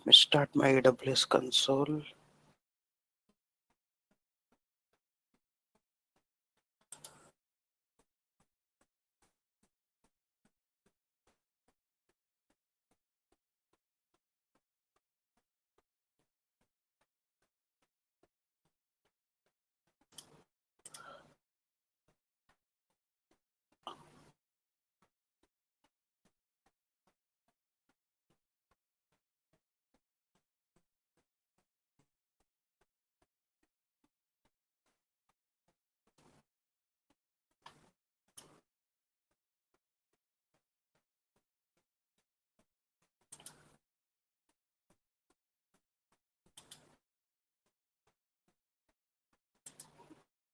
Let me start my AWS console.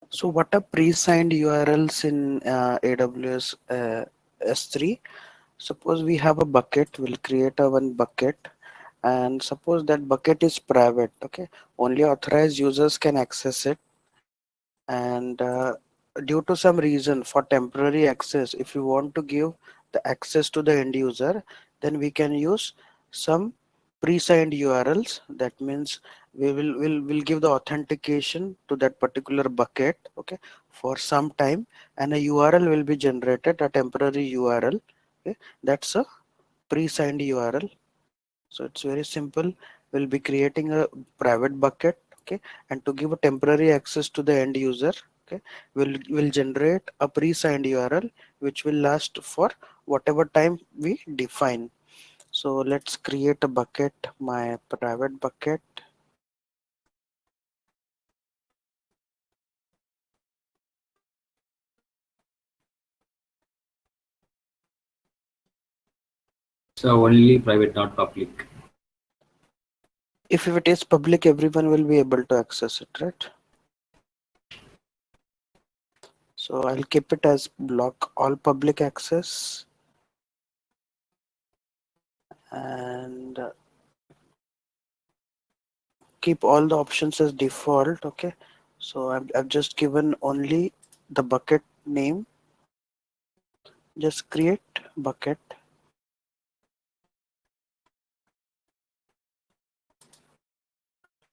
So what are pre-signed URLs in AWS S3? Suppose we have a bucket, we'll create a one bucket, and suppose that bucket is private. Okay, only authorized users can access it, and due to some reason for temporary access, if you want to give the access to the end user, then we can use some pre-signed URLs. That means we will give the authentication to that particular bucket, okay, for some time, and a URL will be generated, a temporary URL. Okay, that's a pre-signed URL. So it's very simple. We'll be creating a private bucket, okay, and to give a temporary access to the end user, okay, we'll generate a pre-signed URL which will last for whatever time we define. So let's create a bucket, my private bucket. So only private, not public. If it is public, everyone will be able to access it, right? So I'll keep it as block all public access, and keep all the options as default. Okay, so I've just given only the bucket name. Just create bucket,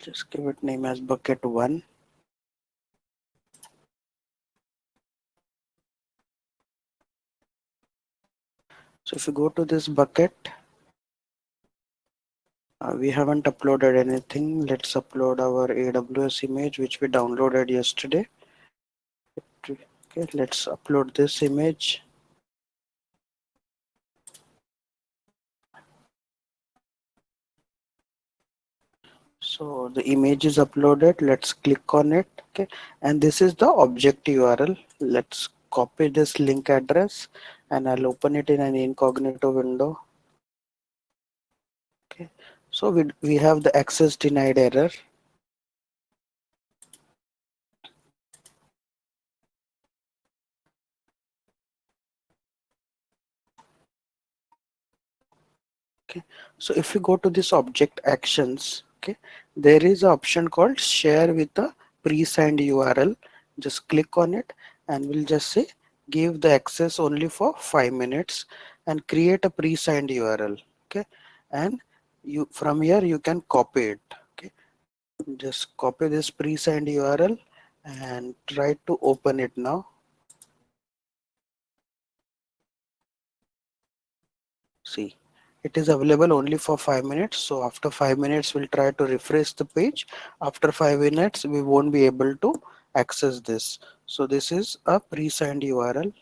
just give it name as bucket 1. So if you go to this bucket, we haven't uploaded anything. Let's upload our AWS image which we downloaded yesterday. Okay, let's upload this image. So the image is uploaded. Let's click on it. Okay, and this is the object URL. Let's copy this link address, and I'll open it in an incognito window. Okay, so we have the access denied error. Okay, so if you go to this object actions, okay, there is an option called share with a pre-signed URL. Just click on it, and we'll just say give the access only for 5 minutes and create a pre-signed URL. Okay, and you from here you can copy it. Okay, just copy this pre-signed URL and try to open it now. See, it is available only for 5 minutes. So after 5 minutes, we'll try to refresh the page. After 5 minutes, we won't be able to access this. So this is a pre-signed URL,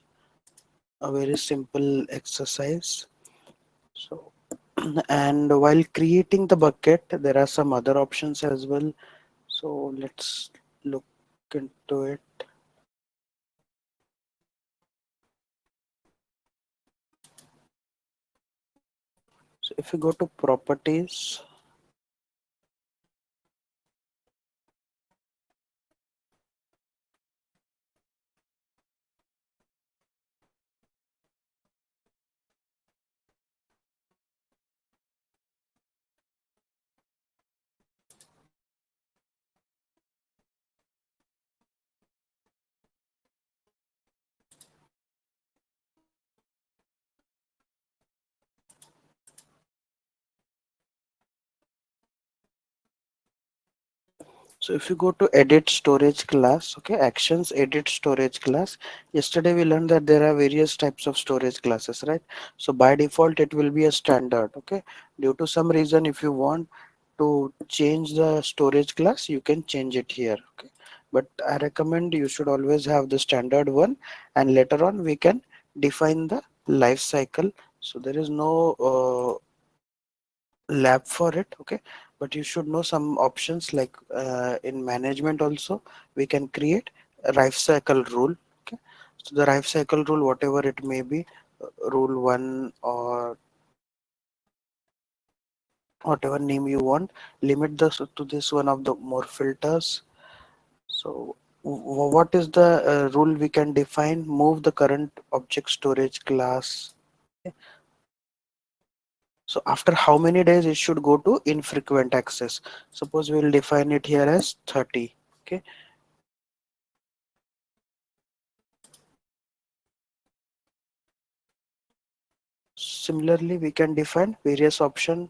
a very simple exercise. So, and while creating the bucket, there are some other options as well. So let's look into it. So if you go to properties, So if you go to edit storage class, okay, actions edit storage class. Yesterday we learned that there are various types of storage classes, right? So by default it will be a standard, okay. Due to some reason, if you want to change the storage class, you can change it here, okay. But I recommend you should always have the standard one, and later on we can define the life cycle. So there is no lab for it, okay, but you should know some options like in management also we can create a life cycle rule, okay. So the life cycle rule, whatever it may be, rule 1 or whatever name you want, limit this to this one of the more filters. So what is the rule we can define? Move the current object storage class. So after how many days it should go to infrequent access? Suppose we will define it here as 30. Okay. Similarly, we can define various option.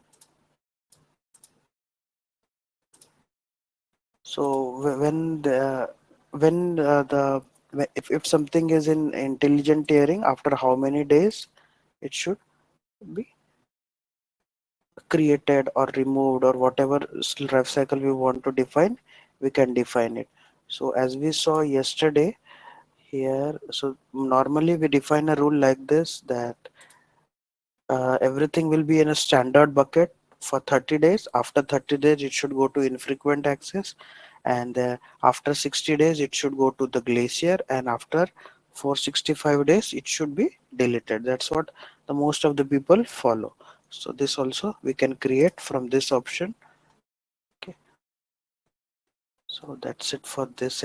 So if something is in intelligent tiering, after how many days it should be created or removed, or whatever life cycle we want to define, we can define it. So as we saw yesterday here, so normally we define a rule like this, that everything will be in a standard bucket for 30 days. After 30 days it should go to infrequent access, and after 60 days it should go to the glacier, and after 465 days it should be deleted. That's what the most of the people follow. So this also we can create from this option. Okay, so that's it for this